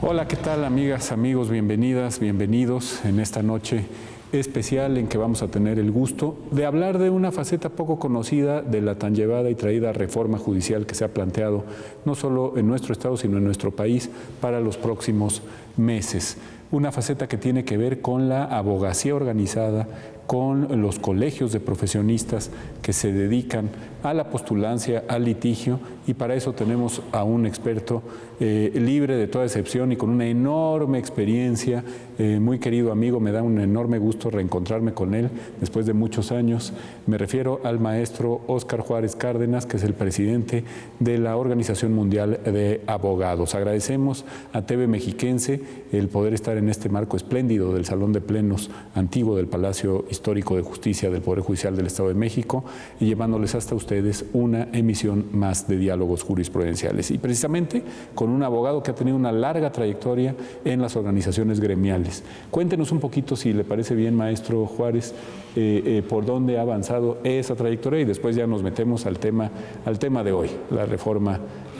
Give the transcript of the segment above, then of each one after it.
Hola, ¿qué tal, amigas, amigos? Bienvenidas, bienvenidos en esta noche especial en que vamos a tener el gusto de hablar de una faceta poco conocida de la tan llevada y traída reforma judicial que se ha planteado no solo en nuestro estado, sino en nuestro país para los próximos meses. Una faceta que tiene que ver con la abogacía organizada, con los colegios de profesionistas que se dedican a la postulancia, al litigio, y para eso tenemos a un experto libre de toda excepción y con una enorme experiencia, muy querido amigo. Me da un enorme gusto reencontrarme con él después de muchos años. Me refiero al maestro Óscar Juárez Cárdenas, que es el presidente de la Organización Mundial de Abogados. Agradecemos a TV Mexiquense el poder estar en este marco espléndido del Salón de Plenos antiguo del Palacio Histórico de Justicia del Poder Judicial del Estado de México y llevándoles hasta ustedes una emisión más de diálogos jurisprudenciales. Y precisamente con un abogado que ha tenido una larga trayectoria en las organizaciones gremiales. Cuéntenos un poquito, si le parece bien, maestro Juárez, por dónde ha avanzado esa trayectoria y después ya nos metemos al tema de hoy, la reforma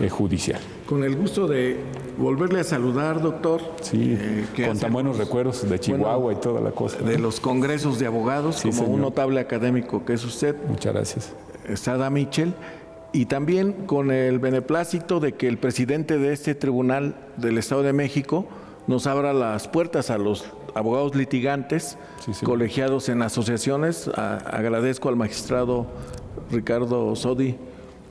judicial. Con el gusto de volverle a saludar, doctor. Sí, con tan buenos recuerdos de Chihuahua y toda la cosa. De los congresos de abogados, sí, como señor. Un notable académico que es usted. Muchas gracias. Sada Mitchell. Y también con el beneplácito de que el presidente de este tribunal del Estado de México nos abra las puertas a los abogados litigantes, sí, colegiados en asociaciones. Agradezco al magistrado Ricardo Sodi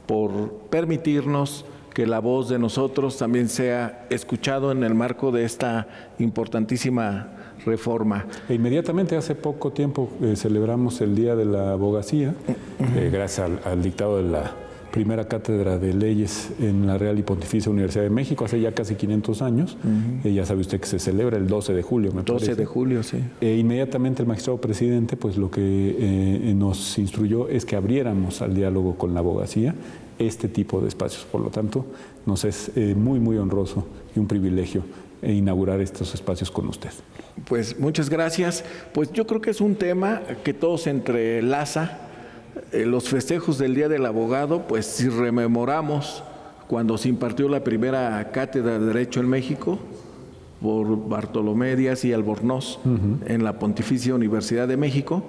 por permitirnos que la voz de nosotros también sea escuchado en el marco de esta importantísima reforma. E inmediatamente, hace poco tiempo, celebramos el Día de la Abogacía, gracias al dictado de la primera cátedra de leyes en la Real y Pontificia Universidad de México, hace ya casi 500 años. Ya sabe usted que se celebra el 12 de julio, me parece. 12 de julio, sí. Inmediatamente el magistrado presidente, pues lo que nos instruyó es que abriéramos al diálogo con la abogacía este tipo de espacios. Por lo tanto, nos es muy, muy honroso y un privilegio inaugurar estos espacios con usted. Pues muchas gracias. Pues yo creo que es un tema que todo se entrelaza. Los festejos del Día del Abogado, pues si rememoramos cuando se impartió la primera cátedra de Derecho en México por Bartolomé Díaz y Albornoz en la Pontificia Universidad de México,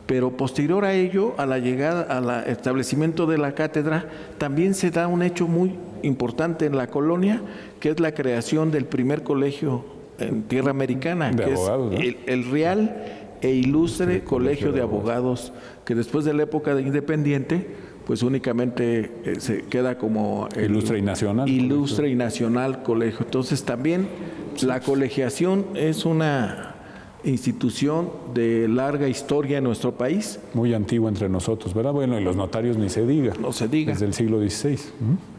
pero posterior a ello, a la llegada, al establecimiento de la cátedra, también se da un hecho muy importante en la colonia, que es la creación del primer colegio en tierra americana, de que abogados, es ¿no? el Real e Ilustre Colegio de Abogados, que después de la época de Independiente, pues únicamente se queda como el Ilustre y Nacional. Ilustre y Nacional Colegio. Entonces también la colegiación es una institución de larga historia en nuestro país. Muy antigua entre nosotros, ¿verdad? Bueno, y los notarios ni se diga. No se diga. Desde el siglo XVI.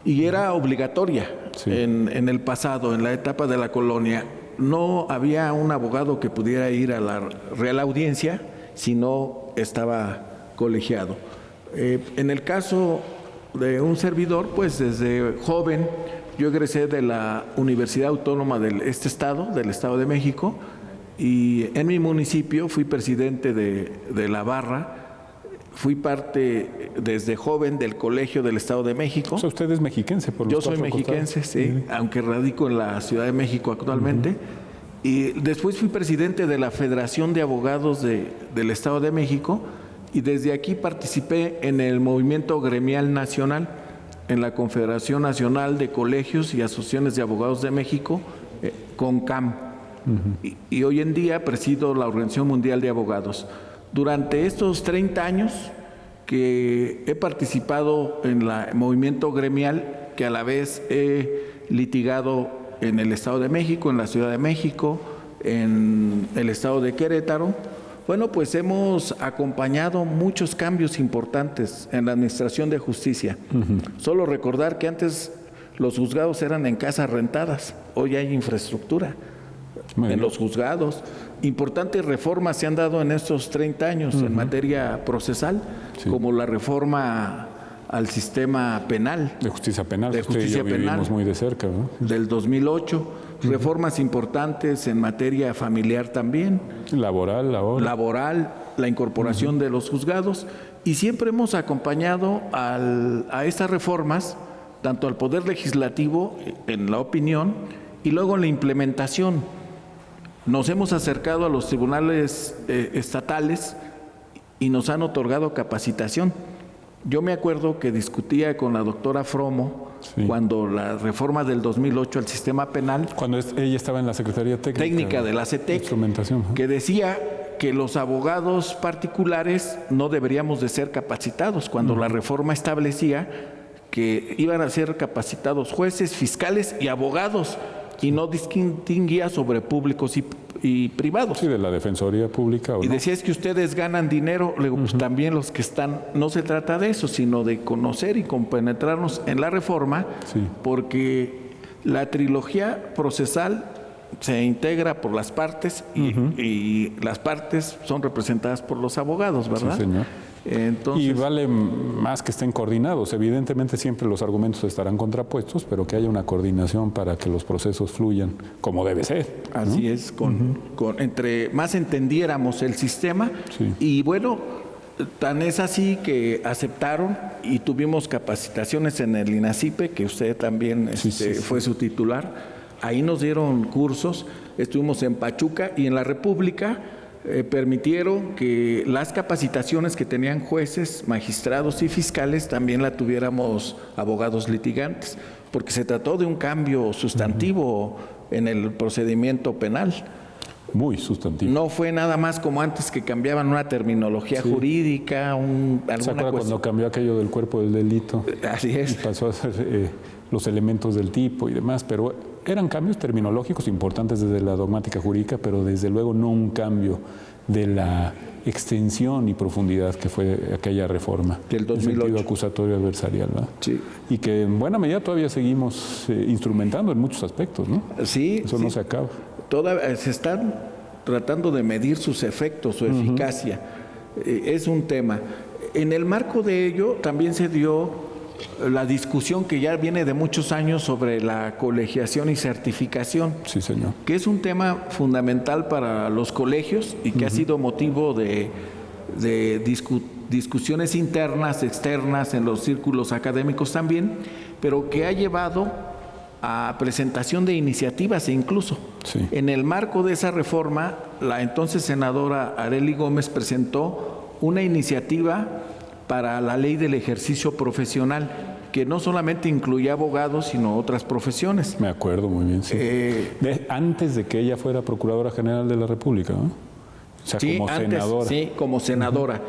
Y era obligatoria, sí, en el pasado, en la etapa de la colonia. No había un abogado que pudiera ir a la Real Audiencia si no estaba colegiado. En el caso de un servidor, pues desde joven yo egresé de la Universidad Autónoma de este estado, del Estado de México, y en mi municipio fui presidente de la barra. Fui parte desde joven del Colegio del Estado de México. O sea, usted es mexiquense, por Yo soy mexiquense, sí, aunque radico en la Ciudad de México actualmente. Y después fui presidente de la Federación de Abogados del Estado de México y desde aquí participé en el movimiento gremial nacional, en la Confederación Nacional de Colegios y Asociaciones de Abogados de México, CONCAM. Y hoy en día presido la Organización Mundial de Abogados. Durante estos 30 años que he participado en el movimiento gremial, que a la vez he litigado en el Estado de México, en la Ciudad de México, en el Estado de Querétaro, bueno, pues hemos acompañado muchos cambios importantes en la administración de justicia. Solo recordar que antes los juzgados eran en casas rentadas, hoy hay infraestructura en los juzgados. Importantes reformas se han dado en estos 30 años en materia procesal, sí, como la reforma al sistema penal. De justicia penal, de justicia penal, vivimos muy de cerca, ¿no? Del 2008. Reformas importantes en materia familiar también. Laboral, la incorporación de los juzgados. Y siempre hemos acompañado a estas reformas, tanto al Poder Legislativo, en la opinión, Y luego en la implementación, nos hemos acercado a los tribunales estatales y nos han otorgado capacitación. Yo me acuerdo que discutía con la doctora Fromo cuando la reforma del 2008 al sistema penal, cuando ella estaba en la Secretaría Técnica de la CETEC, instrumentación, que decía que los abogados particulares no deberíamos de ser capacitados, cuando la reforma establecía que iban a ser capacitados jueces, fiscales y abogados, y no distinguía sobre públicos y privados. Sí, de la Defensoría Pública. Y decía, es que ustedes ganan dinero. Le digo, pues también los que están, no se trata de eso, sino de conocer y compenetrarnos en la reforma, porque la trilogía procesal se integra por las partes y las partes son representadas por los abogados, ¿verdad? Sí, señor. Entonces, y vale más que estén coordinados. Evidentemente siempre los argumentos estarán contrapuestos, pero que haya una coordinación para que los procesos fluyan como debe ser, ¿no? Así es, entre más entendiéramos el sistema, y bueno, tan es así que aceptaron y tuvimos capacitaciones en el INACIPE, que usted también fue su titular. Ahí nos dieron cursos, estuvimos en Pachuca y en la República. Permitieron que las capacitaciones que tenían jueces, magistrados y fiscales también la tuviéramos abogados litigantes, porque se trató de un cambio sustantivo en el procedimiento penal. Muy sustantivo. No fue nada más como antes, que cambiaban una terminología jurídica, alguna ¿Se acuerda cuando cambió aquello del cuerpo del delito? Así es. Y pasó a ser los elementos del tipo y demás, pero eran cambios terminológicos importantes desde la dogmática jurídica, pero desde luego no un cambio de la extensión y profundidad que fue aquella reforma del 2008. En sentido acusatorio adversarial, ¿verdad? Sí. Y que en buena medida todavía seguimos instrumentando en muchos aspectos, ¿no? Sí. Eso no se acaba. Se están tratando de medir sus efectos, su eficacia. Es un tema. En el marco de ello también se dio la discusión que ya viene de muchos años sobre la colegiación y certificación. Sí, señor. Que es un tema fundamental para los colegios y que ha sido motivo de discusiones internas, externas, en los círculos académicos también, pero que ha llevado a presentación de iniciativas incluso. En el marco de esa reforma, la entonces senadora Arely Gómez presentó una iniciativa para la ley del ejercicio profesional, que no solamente incluía abogados, sino otras profesiones. Me acuerdo muy bien, sí. Antes de que ella fuera Procuradora General de la República, ¿no? O sea, como senadora. Sí, como senadora.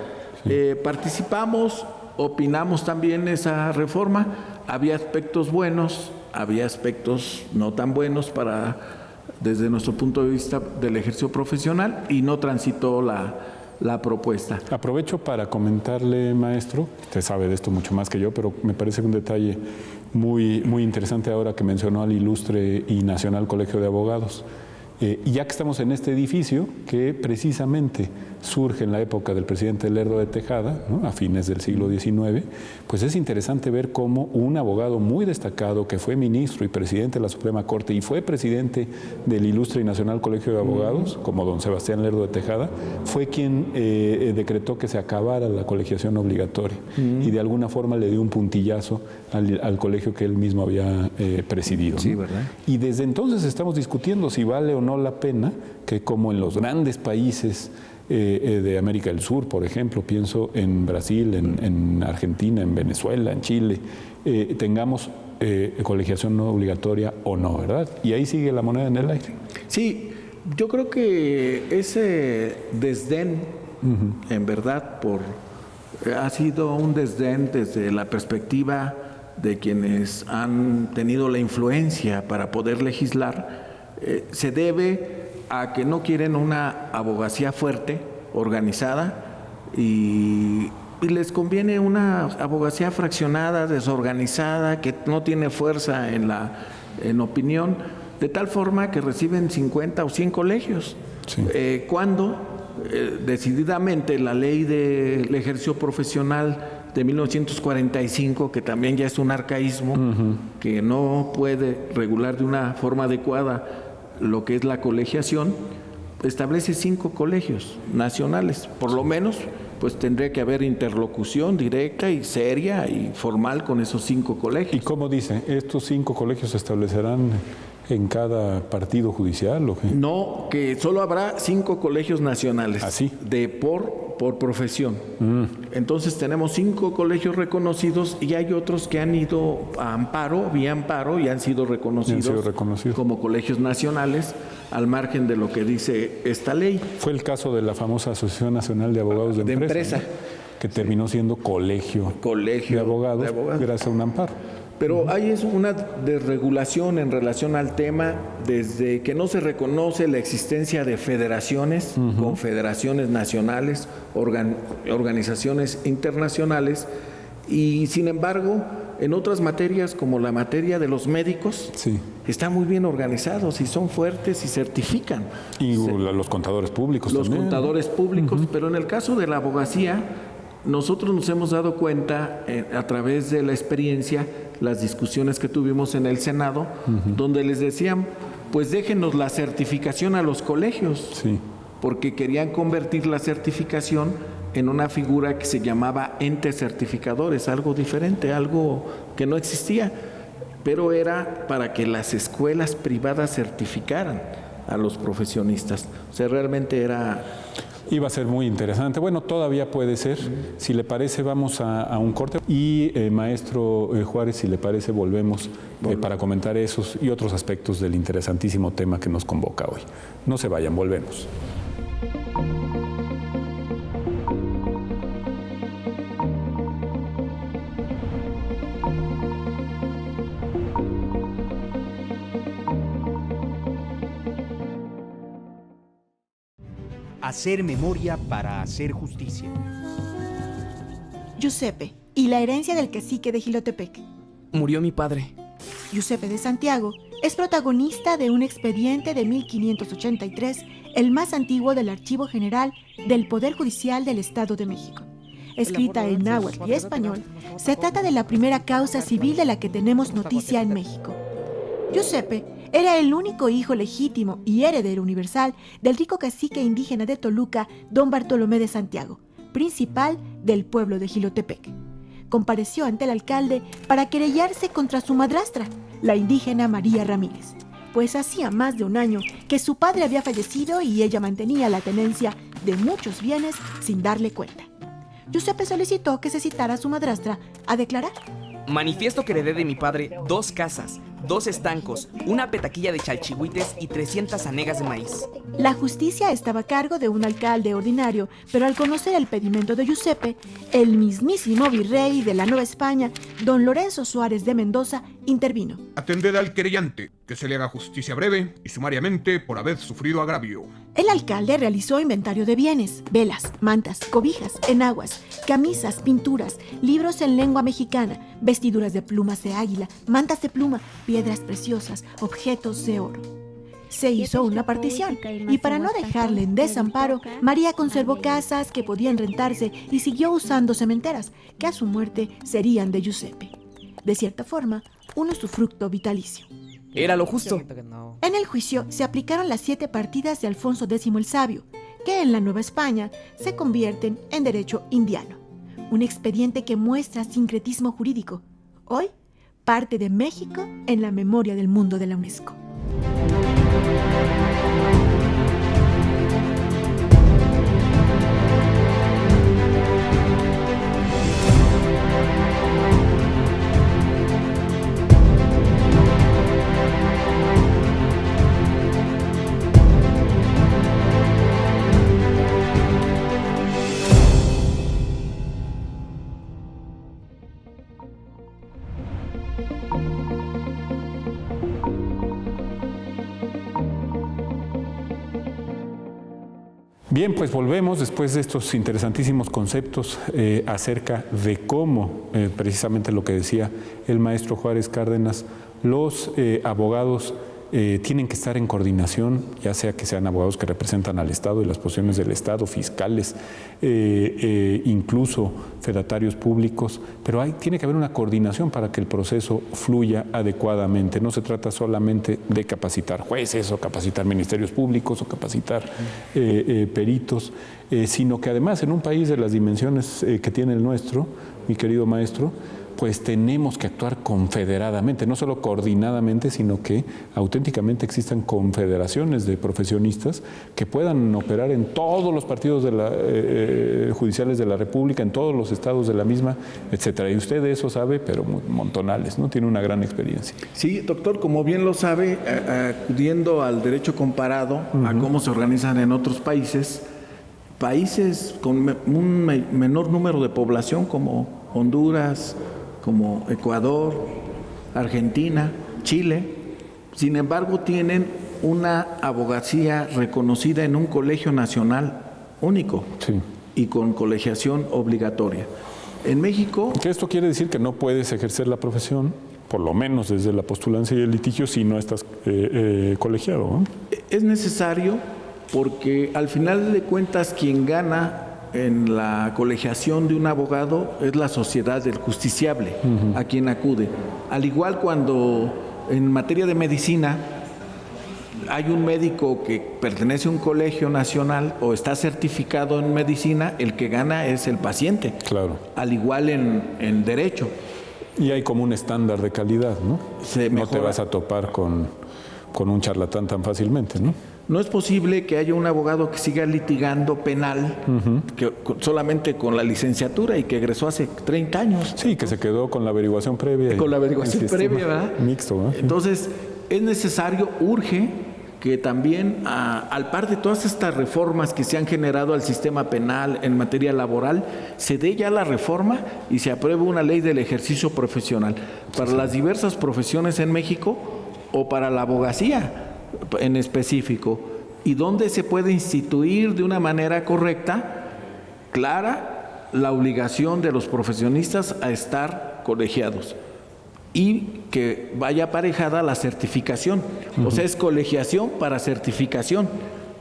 Participamos, opinamos también esa reforma. Había aspectos buenos, había aspectos no tan buenos desde nuestro punto de vista del ejercicio profesional, y no transitó la propuesta. Aprovecho para comentarle, maestro, usted sabe de esto mucho más que yo, pero me parece un detalle muy, muy interesante ahora que mencionó al ilustre y nacional Colegio de Abogados. Y ya que estamos en este edificio, que precisamente surge en la época del presidente Lerdo de Tejada, ¿no?, a fines del siglo XIX, pues es interesante ver cómo un abogado muy destacado, que fue ministro y presidente de la Suprema Corte y fue presidente del ilustre y nacional Colegio de Abogados, como don Sebastián Lerdo de Tejada, fue quien decretó que se acabara la colegiación obligatoria y de alguna forma le dio un puntillazo al colegio que él mismo había presidido, ¿no? Sí, ¿verdad? Y desde entonces estamos discutiendo si vale o no la pena que, como en los grandes países de América del Sur, por ejemplo, pienso en Brasil, en Argentina, en Venezuela, en Chile, tengamos colegiación no obligatoria o no, ¿verdad? Y ahí sigue la moneda en el aire. Sí, yo creo que ese desdén, en verdad, ha sido un desdén desde la perspectiva de quienes han tenido la influencia para poder legislar. Se debe a que no quieren una abogacía fuerte, organizada, y les conviene una abogacía fraccionada, desorganizada, que no tiene fuerza en opinión, de tal forma que reciben 50 o 100 colegios. Sí. Cuando decididamente la ley del ejercicio profesional de 1945, que también ya es un arcaísmo, que no puede regular de una forma adecuada lo que es la colegiación, establece 5 colegios nacionales. Por lo menos, pues tendría que haber interlocución directa y seria y formal con esos 5 colegios. ¿Y cómo dice? ¿Estos 5 colegios se establecerán en cada partido judicial? ¿O qué? No, que solo habrá 5 colegios nacionales. ¿Así? Por profesión. Entonces tenemos 5 colegios reconocidos y hay otros que han ido a amparo, vía amparo, y han sido reconocidos como colegios nacionales al margen de lo que dice esta ley. Fue el caso de la famosa Asociación Nacional de Abogados de Empresa. ¿No? Que terminó siendo colegio de abogados gracias a un amparo. Pero hay una desregulación en relación al tema desde que no se reconoce la existencia de federaciones, confederaciones nacionales, organizaciones internacionales, y sin embargo, en otras materias como la materia de los médicos, están muy bien organizados y son fuertes y certifican. Y los contadores públicos también. Los contadores públicos, pero en el caso de la abogacía, nosotros nos hemos dado cuenta a través de la experiencia, las discusiones que tuvimos en el Senado, donde les decían, pues déjenos la certificación a los colegios, porque querían convertir la certificación en una figura que se llamaba entes certificadores, algo diferente, algo que no existía, pero era para que las escuelas privadas certificaran a los profesionistas. O sea, realmente era... Iba a ser muy interesante. Bueno, todavía puede ser. Si le parece, vamos a un corte. Y maestro Juárez, si le parece, volvemos para comentar esos y otros aspectos del interesantísimo tema que nos convoca hoy. No se vayan, volvemos. Hacer memoria para hacer justicia. Giuseppe y la herencia del cacique de Jilotepec. Murió mi padre. Giuseppe de Santiago es protagonista de un expediente de 1583, el más antiguo del Archivo General del Poder Judicial del Estado de México. Escrita en náhuatl y español, se trata de la primera causa civil de la que tenemos noticia en México. Giuseppe era el único hijo legítimo y heredero universal del rico cacique indígena de Toluca, don Bartolomé de Santiago, principal del pueblo de Jilotepec. Compareció ante el alcalde para querellarse contra su madrastra, la indígena María Ramírez, pues hacía más de un año que su padre había fallecido y ella mantenía la tenencia de muchos bienes sin darle cuenta. Giuseppe solicitó que se citara a su madrastra a declarar. Manifiesto que heredé de mi padre 2 casas, 2 estancos, una petaquilla de chalchihuites y 300 hanegas de maíz. La justicia estaba a cargo de un alcalde ordinario, pero al conocer el pedimento de Giuseppe, el mismísimo virrey de la Nueva España, don Lorenzo Suárez de Mendoza, intervino. Atended al querellante, que se le haga justicia breve y sumariamente por haber sufrido agravio. El alcalde realizó inventario de bienes, velas, mantas, cobijas, enaguas, camisas, pinturas, libros en lengua mexicana, vestiduras de plumas de águila, mantas de pluma, piedras preciosas, objetos de oro. Se hizo una partición y para no dejarle en desamparo, María conservó casas que podían rentarse y siguió usando cementeras que a su muerte serían de Giuseppe. De cierta forma, un usufructo vitalicio. Era lo justo. En el juicio se aplicaron las 7 partidas de Alfonso X el Sabio, que en la Nueva España se convierten en derecho indiano. Un expediente que muestra sincretismo jurídico. Hoy, parte de México en la memoria del mundo de la UNESCO. Bien, pues volvemos después de estos interesantísimos conceptos acerca de cómo, precisamente lo que decía el maestro Juárez Cárdenas, los abogados tienen que estar en coordinación, ya sea que sean abogados que representan al Estado y las posiciones del Estado, fiscales, incluso fedatarios públicos, pero tiene que haber una coordinación para que el proceso fluya adecuadamente. No se trata solamente de capacitar jueces o capacitar ministerios públicos o capacitar peritos, sino que además en un país de las dimensiones que tiene el nuestro, mi querido maestro, pues tenemos que actuar confederadamente, no solo coordinadamente, sino que auténticamente existan confederaciones de profesionistas que puedan operar en todos los partidos judiciales de la República, en todos los estados de la misma, etcétera. Y usted de eso sabe, pero montonales, ¿no? Tiene una gran experiencia. Sí, doctor, como bien lo sabe, acudiendo al derecho comparado, a cómo se organizan en otros países con un menor número de población como Honduras, como Ecuador, Argentina, Chile, sin embargo tienen una abogacía reconocida en un colegio nacional único y con colegiación obligatoria. En México... Que esto quiere decir que no puedes ejercer la profesión, por lo menos desde la postulancia y el litigio, si no estás colegiado, ¿no? Es necesario porque al final de cuentas quien gana en la colegiación de un abogado es la sociedad del justiciable a quien acude. Al igual cuando en materia de medicina hay un médico que pertenece a un colegio nacional o está certificado en medicina, el que gana es el paciente. Claro. Al igual en derecho. Y hay como un estándar de calidad, ¿no? No te vas a topar con un charlatán tan fácilmente, ¿no? No es posible que haya un abogado que siga litigando penal solamente con la licenciatura y que egresó hace 30 años. Sí, que se quedó con la averiguación previa. Con la averiguación previa, ¿verdad? Mixto, ¿verdad? Entonces, es necesario, urge, que también, al par de todas estas reformas que se han generado al sistema penal en materia laboral, se dé ya la reforma y se apruebe una ley del ejercicio profesional para las diversas profesiones en México o para la abogacía en específico, y donde se puede instituir de una manera correcta, clara, la obligación de los profesionistas a estar colegiados y que vaya aparejada la certificación. O sea, es colegiación para certificación,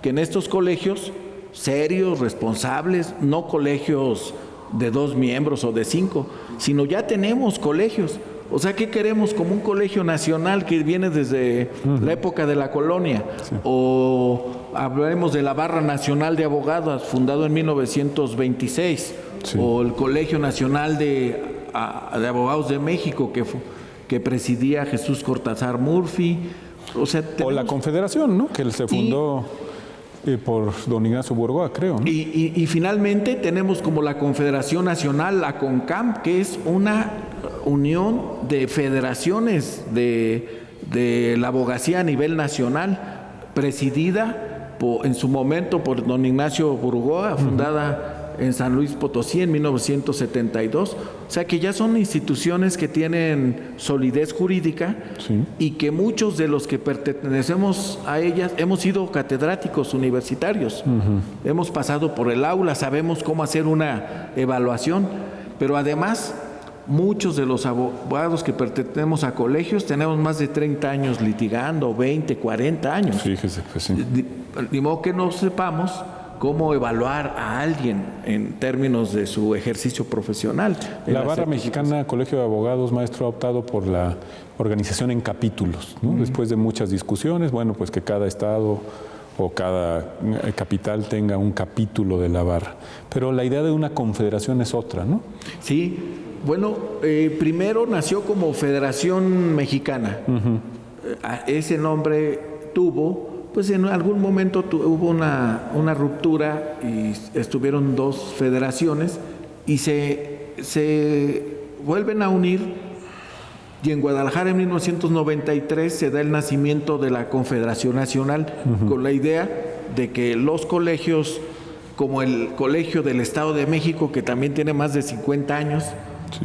que en estos colegios serios, responsables, no colegios de 2 miembros o de 5, sino ya tenemos colegios. O sea, ¿qué queremos? Como un colegio nacional que viene desde la época de la colonia. O hablaremos de la Barra Nacional de Abogados, fundado en 1926. O el Colegio Nacional de Abogados de México, que presidía Jesús Cortázar Murphy. O sea, o la Confederación, ¿no? Que se fundó por don Ignacio Burgoa, creo, ¿no? Y finalmente tenemos como la Confederación Nacional, la CONCAM, que es una unión de federaciones de la abogacía a nivel nacional, presidida en su momento por don Ignacio Burgoa, fundada en San Luis Potosí en 1972. O sea que ya son instituciones que tienen solidez jurídica y que muchos de los que pertenecemos a ellas hemos sido catedráticos universitarios. Hemos pasado por el aula, sabemos cómo hacer una evaluación, pero además muchos de los abogados que pertenecemos a colegios tenemos más de 30 años litigando, 20, 40 años. Fíjese, pues sí. Ni modo que no sepamos cómo evaluar a alguien en términos de su ejercicio profesional. La Barra Mexicana Colegio de Abogados, maestro, ha optado por la organización en capítulos, ¿no? Después de muchas discusiones, bueno, pues que cada estado o cada capital tenga un capítulo de la barra. Pero la idea de una confederación es otra, ¿no? Sí, bueno, primero nació como Federación Mexicana. Ese nombre tuvo... Pues en algún momento hubo una ruptura y estuvieron 2 federaciones y se vuelven a unir, y en Guadalajara en 1993 se da el nacimiento de la Confederación Nacional con la idea de que los colegios, como el Colegio del Estado de México, que también tiene más de 50 años,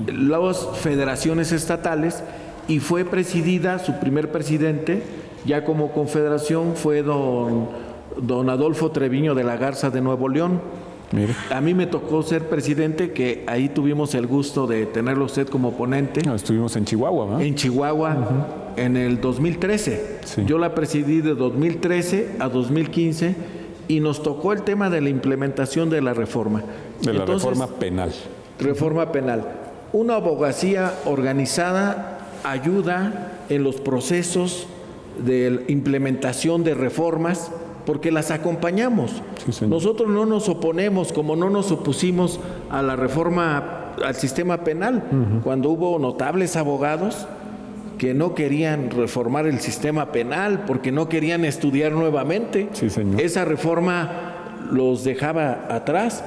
las federaciones estatales, y fue presidida, su primer presidente, ya como confederación, fue don Adolfo Treviño de la Garza de Nuevo León. Mire. A mí me tocó ser presidente, que ahí tuvimos el gusto de tenerlo usted como ponente. No, estuvimos en Chihuahua, ¿verdad? En Chihuahua, en el 2013. Sí. Yo la presidí de 2013 a 2015 y nos tocó el tema de la implementación de la reforma. Reforma penal. Reforma penal. Una abogacía organizada ayuda en los procesos de implementación de reformas, porque las acompañamos. Sí, nosotros no nos oponemos, como no nos opusimos a la reforma al sistema penal, cuando hubo notables abogados que no querían reformar el sistema penal porque no querían estudiar nuevamente. Sí, señor. Esa reforma los dejaba atrás.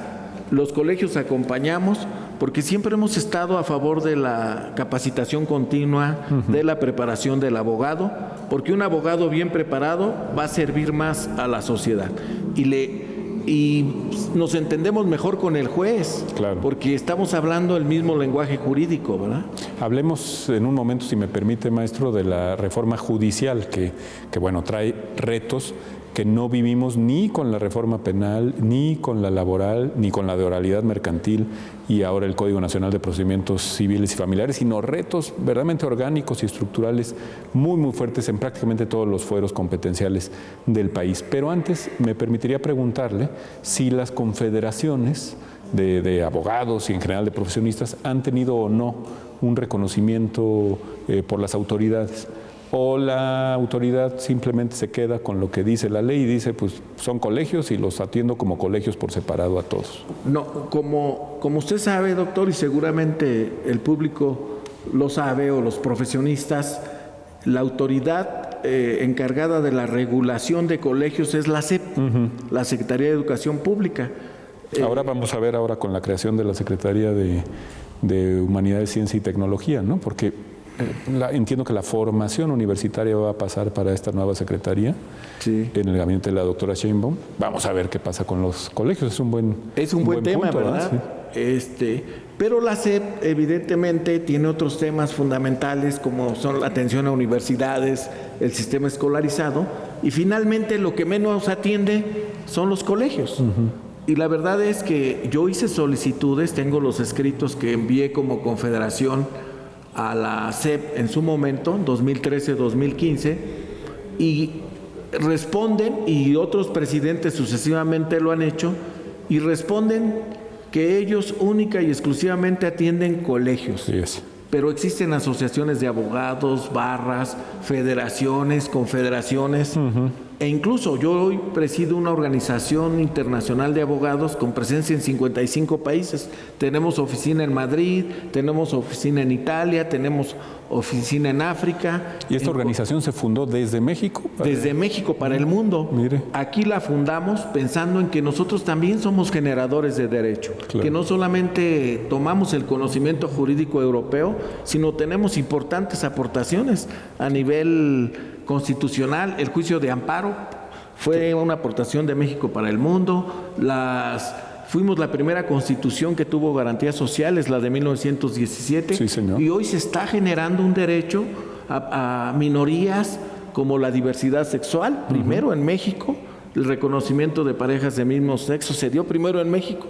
Los colegios acompañamos porque siempre hemos estado a favor de la capacitación continua, de la preparación del abogado, porque un abogado bien preparado va a servir más a la sociedad y nos entendemos mejor con el juez, claro, porque estamos hablando el mismo lenguaje jurídico, ¿verdad? Hablemos en un momento, si me permite, maestro, de la reforma judicial que bueno, trae retos que no vivimos ni con la reforma penal, ni con la laboral, ni con la de oralidad mercantil y ahora el Código Nacional de Procedimientos Civiles y Familiares, sino retos verdaderamente orgánicos y estructurales muy, muy fuertes en prácticamente todos los fueros competenciales del país. Pero antes me permitiría preguntarle si las confederaciones de abogados y en general de profesionistas han tenido o no un reconocimiento por las autoridades. ¿O la autoridad simplemente se queda con lo que dice la ley y dice, pues son colegios y los atiendo como colegios por separado a todos? No, como usted sabe, doctor, y seguramente el público lo sabe o los profesionistas, la autoridad encargada de la regulación de colegios es la SEP, la Secretaría de Educación Pública. Ahora vamos a ver ahora con la creación de la Secretaría de Humanidades, Ciencia y Tecnología, ¿no? Porque entiendo que la formación universitaria va a pasar para esta nueva secretaría, sí, en el gabinete de la doctora Sheinbaum. Vamos a ver qué pasa con los colegios. Es un buen tema, punto, ¿verdad? Sí. Pero la SEP evidentemente tiene otros temas fundamentales como son la atención a universidades, el sistema escolarizado y finalmente lo que menos atiende son los colegios. Y la verdad es que yo hice solicitudes, tengo los escritos que envié como confederación a la SEP en su momento, 2013-2015, y responden, y otros presidentes sucesivamente lo han hecho, y responden que ellos única y exclusivamente atienden colegios. Sí es. Pero existen asociaciones de abogados, barras, federaciones, confederaciones, e incluso yo hoy presido una organización internacional de abogados con presencia en 55 países. Tenemos oficina en Madrid, tenemos oficina en Italia, tenemos oficina en África. ¿Y esta organización se fundó desde México? Desde México para el mundo. Mire. Aquí la fundamos pensando en que nosotros también somos generadores de derecho, claro, que no solamente tomamos el conocimiento jurídico europeo, sino tenemos importantes aportaciones a nivel constitucional. El juicio de amparo fue una aportación de México para el mundo. Fuimos la primera constitución que tuvo garantías sociales, la de 1917. Sí, señor. Y hoy se está generando un derecho a minorías como la diversidad sexual. Primero en México, el reconocimiento de parejas de mismo sexo se dio primero en México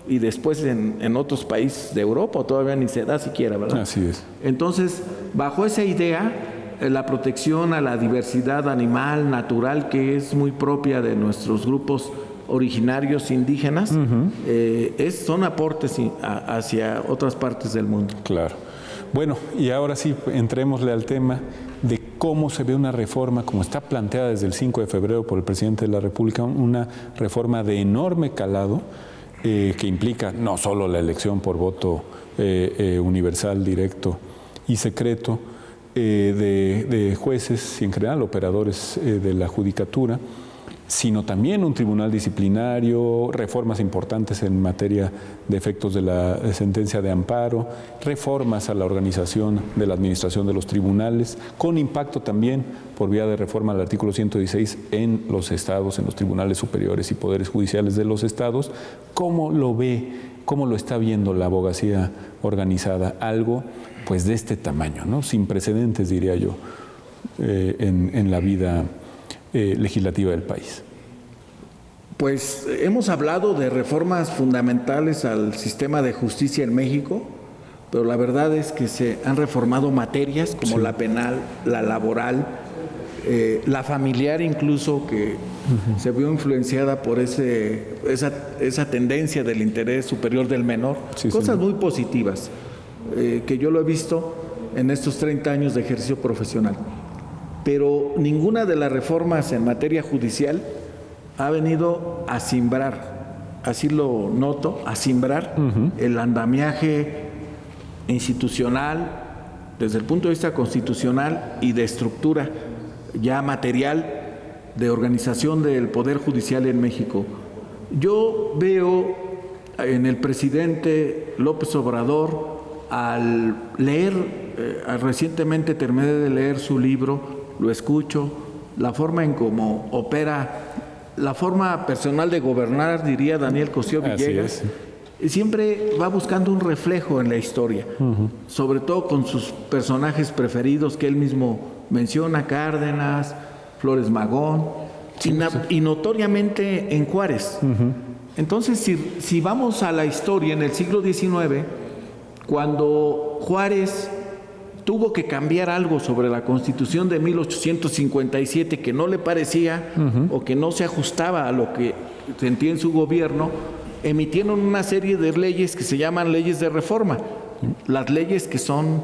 y después en otros países de Europa, o todavía ni se da siquiera, ¿verdad? Así es. Entonces, bajo esa idea, la protección a la diversidad animal, natural, que es muy propia de nuestros grupos originarios indígenas, son aportes hacia otras partes del mundo. Claro. Bueno, y ahora sí, entrémosle al tema de cómo se ve una reforma, como está planteada desde el 5 de febrero por el presidente de la República, una reforma de enorme calado, que implica no solo la elección por voto universal, directo y secreto de jueces y en general operadores de la judicatura, sino también un tribunal disciplinario, reformas importantes en materia de efectos de la sentencia de amparo, reformas a la organización de la administración de los tribunales, con impacto también por vía de reforma al artículo 116 en los estados, en los tribunales superiores y poderes judiciales de los estados. ¿Cómo lo ve, cómo lo está viendo la abogacía organizada? Algo pues de este tamaño, ¿no? Sin precedentes, diría yo, en la vida legislativa del país. Pues hemos hablado de reformas fundamentales al sistema de justicia en México, pero la verdad es que se han reformado materias como la penal, la laboral, la familiar incluso, que se vio influenciada por esa tendencia del interés superior del menor. Cosas muy positivas que yo lo he visto en estos 30 años de ejercicio profesional. Pero ninguna de las reformas en materia judicial ha venido a simbrar así lo noto, a simbrar el andamiaje institucional desde el punto de vista constitucional y de estructura ya material de organización del Poder Judicial en México. Yo veo en el presidente López Obrador, al leer, recientemente terminé de leer su libro, lo escucho, la forma en cómo opera, la forma personal de gobernar, diría Daniel Cosío Villegas, siempre va buscando un reflejo en la historia, sobre todo con sus personajes preferidos que él mismo menciona, Cárdenas, Flores Magón, y notoriamente en Juárez. Entonces, si vamos a la historia en el siglo XIX, cuando Juárez tuvo que cambiar algo sobre la Constitución de 1857 que no le parecía o que no se ajustaba a lo que sentía en su gobierno, emitieron una serie de leyes que se llaman leyes de reforma. Las leyes que son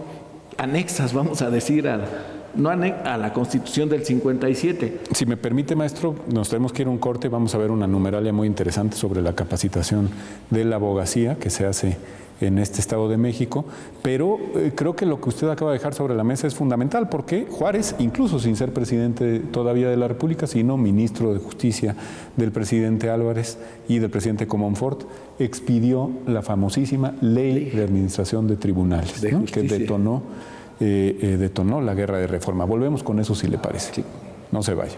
anexas, vamos a decir, a la Constitución del 57. Si me permite, maestro, nos tenemos que ir a un corte. Vamos a ver una numeralia muy interesante sobre la capacitación de la abogacía que se hace en este Estado de México, pero creo que lo que usted acaba de dejar sobre la mesa es fundamental, porque Juárez, incluso sin ser presidente todavía de la República, sino ministro de Justicia del presidente Álvarez y del presidente Comonfort, expidió la famosísima Ley de Administración de Tribunales, ¿no?, que detonó la guerra de reforma. Volvemos con eso, si le parece. Sí. No se vaya.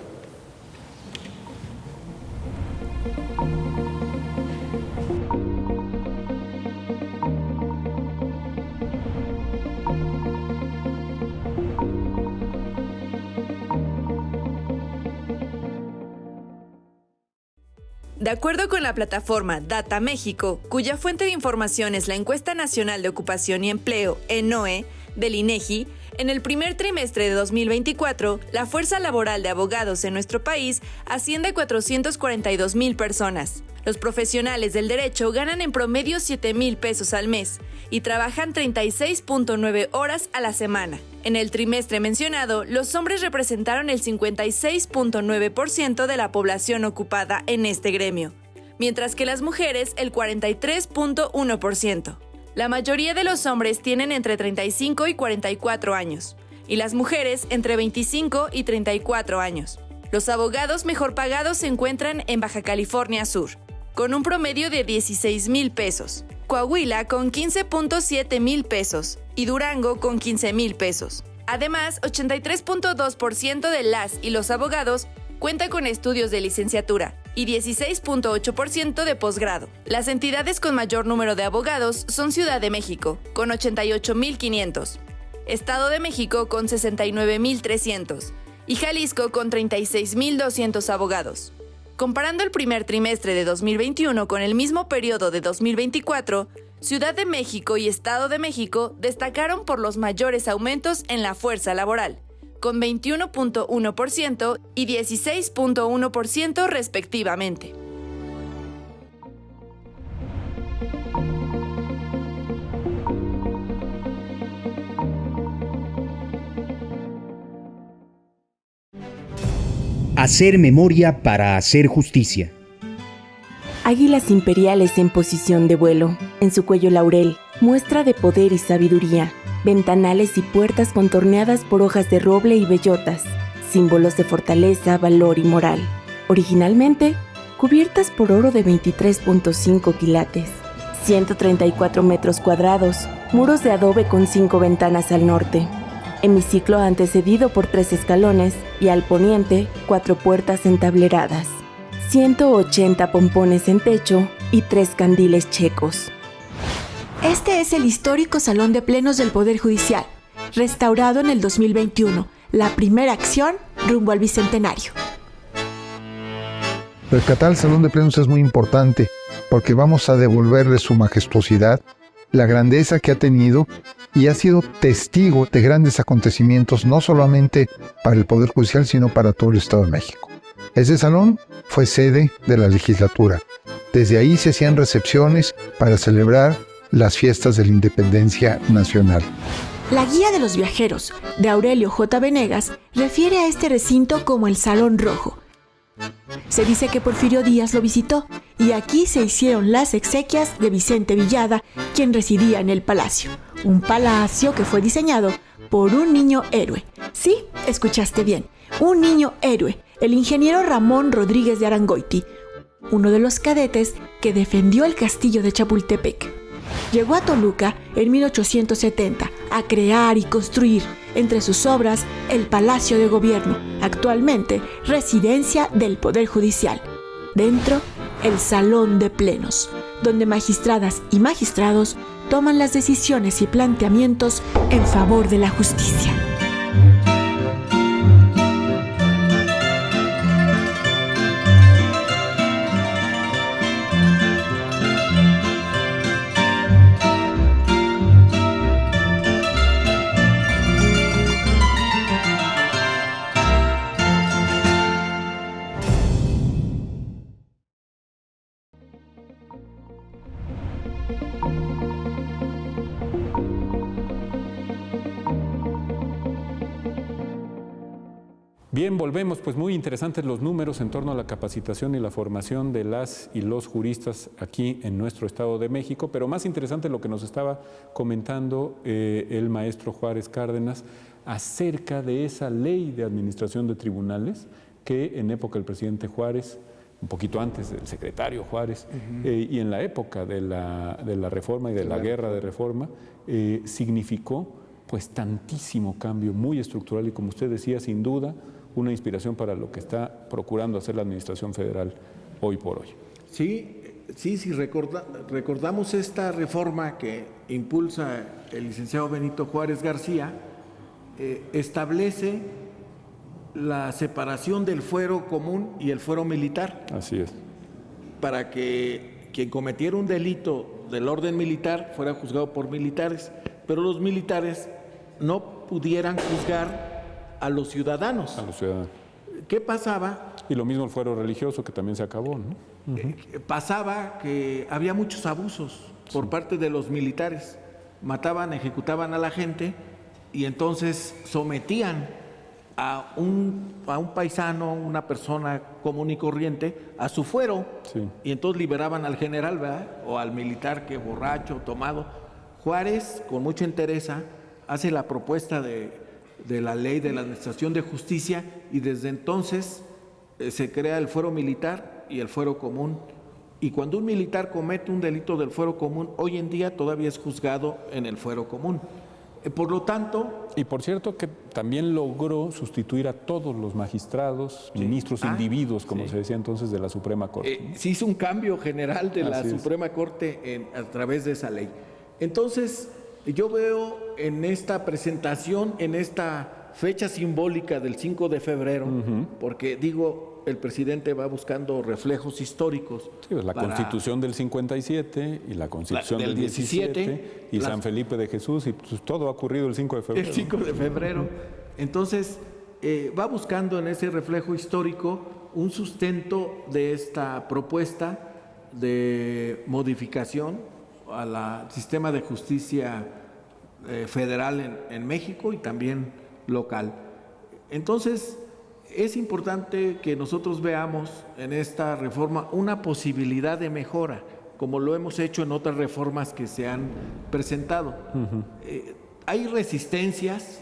De acuerdo con la plataforma Data México, cuya fuente de información es la Encuesta Nacional de Ocupación y Empleo, ENOE, del INEGI, en el primer trimestre de 2024, la fuerza laboral de abogados en nuestro país asciende a 442,000 personas. Los profesionales del derecho ganan en promedio 7,000 pesos al mes y trabajan 36.9 horas a la semana. En el trimestre mencionado, los hombres representaron el 56.9% de la población ocupada en este gremio, mientras que las mujeres el 43.1%. La mayoría de los hombres tienen entre 35 y 44 años, y las mujeres entre 25 y 34 años. Los abogados mejor pagados se encuentran en Baja California Sur, con un promedio de 16,000 pesos, Coahuila con 15.7 pesos y Durango con 15,000 pesos. Además, 83.2% de las y los abogados cuenta con estudios de licenciatura y 16.8% de posgrado. Las entidades con mayor número de abogados son Ciudad de México, con 88,500, Estado de México con 69,300 y Jalisco con 36,200 abogados. Comparando el primer trimestre de 2021 con el mismo periodo de 2024, Ciudad de México y Estado de México destacaron por los mayores aumentos en la fuerza laboral, con 21.1% y 16.1% respectivamente. Hacer memoria para hacer justicia. Águilas imperiales en posición de vuelo, en su cuello laurel, muestra de poder y sabiduría. Ventanales y puertas contorneadas por hojas de roble y bellotas, símbolos de fortaleza, valor y moral. Originalmente, cubiertas por oro de 23.5 quilates, 134 metros cuadrados, muros de adobe con 5 ventanas al norte, hemiciclo antecedido por 3 escalones y al poniente 4 puertas entableradas, 180 pompones en techo y 3 candiles checos. Este es el histórico Salón de Plenos del Poder Judicial, restaurado en el 2021, la primera acción rumbo al Bicentenario. Rescatar el Salón de Plenos es muy importante porque vamos a devolverle su majestuosidad, la grandeza que ha tenido y ha sido testigo de grandes acontecimientos, no solamente para el Poder Judicial, sino para todo el Estado de México. Ese salón fue sede de la legislatura. Desde ahí se hacían recepciones para celebrar las fiestas de la Independencia Nacional. La Guía de los Viajeros, de Aurelio J. Venegas, refiere a este recinto como el Salón Rojo. Se dice que Porfirio Díaz lo visitó y aquí se hicieron las exequias de Vicente Villada, quien residía en el palacio. Un palacio que fue diseñado por un niño héroe. Sí, escuchaste bien, un niño héroe, el ingeniero Ramón Rodríguez de Arangoiti, uno de los cadetes que defendió el castillo de Chapultepec. Llegó a Toluca en 1870 a crear y construir, entre sus obras, el Palacio de Gobierno, actualmente residencia del Poder Judicial. Dentro, el Salón de Plenos, donde magistradas y magistrados toman las decisiones y planteamientos en favor de la justicia. Bien, volvemos, pues muy interesantes los números en torno a la capacitación y la formación de las y los juristas aquí en nuestro Estado de México, pero más interesante lo que nos estaba comentando el maestro Juárez Cárdenas acerca de esa ley de administración de tribunales que en época del presidente Juárez, un poquito antes del secretario Juárez, y en la época de la reforma y de la guerra de reforma, significó pues tantísimo cambio, muy estructural y como usted decía, sin duda, una inspiración para lo que está procurando hacer la Administración Federal hoy por hoy. Sí, recordamos esta reforma que impulsa el licenciado Benito Juárez García, establece la separación del fuero común y el fuero militar. Así es. Para que quien cometiera un delito del orden militar fuera juzgado por militares, pero los militares no pudieran juzgar a los ciudadanos. A los ciudadanos. ¿Qué pasaba? Y lo mismo el fuero religioso, que también se acabó, ¿no? Pasaba que había muchos abusos por parte de los militares. Mataban, ejecutaban a la gente y entonces sometían a un paisano, una persona común y corriente, a su fuero. Sí. Y entonces liberaban al general, ¿verdad? O al militar que borracho, tomado. Juárez, con mucha entereza, hace la propuesta de la ley de la administración de justicia y desde entonces se crea el fuero militar y el fuero común. Y cuando un militar comete un delito del fuero común, hoy en día todavía es juzgado en el fuero común. Por lo tanto... Y por cierto que también logró sustituir a todos los magistrados, ministros, individuos, como se decía entonces, de la Suprema Corte. Se hizo un cambio general de la Suprema Corte a través de esa ley. Entonces, yo veo en esta presentación, en esta fecha simbólica del 5 de febrero, porque digo, el presidente va buscando reflejos históricos. Sí, pues la Constitución del 57 y la Constitución del 17 y San Felipe de Jesús, y pues todo ha ocurrido el 5 de febrero. El 5 de febrero. Entonces, va buscando en ese reflejo histórico un sustento de esta propuesta de modificación al sistema de justicia federal en México y también local. Entonces, es importante que nosotros veamos en esta reforma una posibilidad de mejora, como lo hemos hecho en otras reformas que se han presentado. Hay resistencias,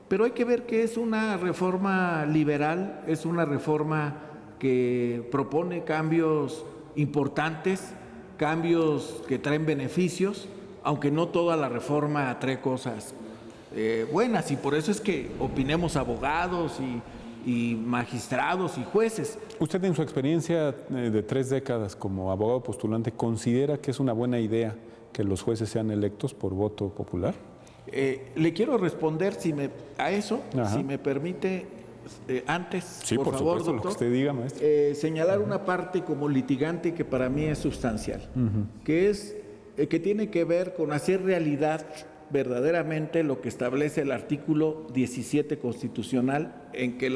pero hay que ver que es una reforma liberal, es una reforma que propone cambios importantes, cambios que traen beneficios, aunque no toda la reforma trae cosas buenas, y por eso es que opinemos abogados y magistrados y jueces. ¿Usted en su experiencia de 3 décadas como abogado postulante considera que es una buena idea que los jueces sean electos por voto popular? Le quiero responder a eso, si me permite, antes, sí, por favor, supuesto, doctor, lo que usted diga, maestro. Señalar una parte como litigante que para mí es sustancial, que tiene que ver con hacer realidad verdaderamente lo que establece el artículo 17 constitucional, en que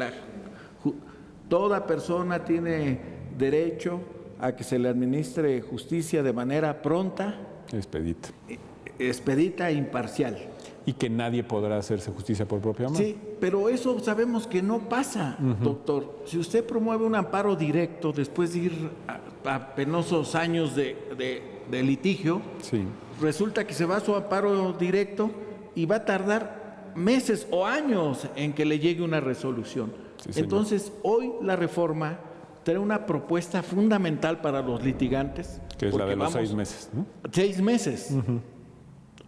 toda persona tiene derecho a que se le administre justicia de manera pronta, expedita e imparcial. y que nadie podrá hacerse justicia por propia mano. Sí, pero eso sabemos que no pasa, doctor. Si usted promueve un amparo directo después de ir a penosos años de litigio, Sí. resulta que se va a su amparo directo y va a tardar meses o años en que le llegue una resolución. Sí, señor. Entonces, hoy la reforma trae una propuesta fundamental para los litigantes. Que es la porque de los vamos 6 meses, ¿no? 6 meses.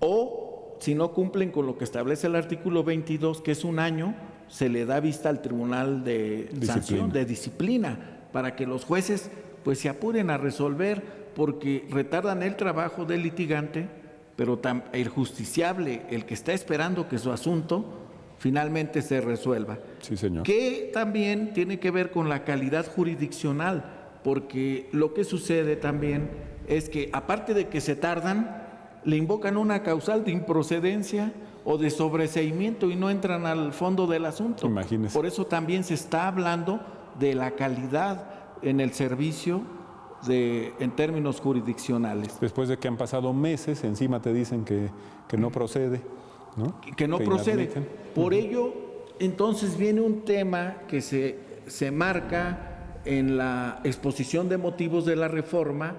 O si no cumplen con lo que establece el artículo 22, que es un año, se le da vista al Tribunal de Sanción, de Disciplina, para que los jueces pues se apuren a resolver, porque retardan el trabajo del litigante, pero el justiciable, el que está esperando que su asunto finalmente se resuelva. Sí, señor. Que también tiene que ver con la calidad jurisdiccional, porque lo que sucede también es que, aparte de que se tardan, le invocan una causal de improcedencia o de sobreseimiento y no entran al fondo del asunto. Imagínese. Por eso también se está hablando de la calidad en el servicio en términos jurisdiccionales. Después de que han pasado meses, encima te dicen que no procede, ¿no? Que no procede. inadmiten. Por ello, entonces viene un tema que se marca en la exposición de motivos de la reforma,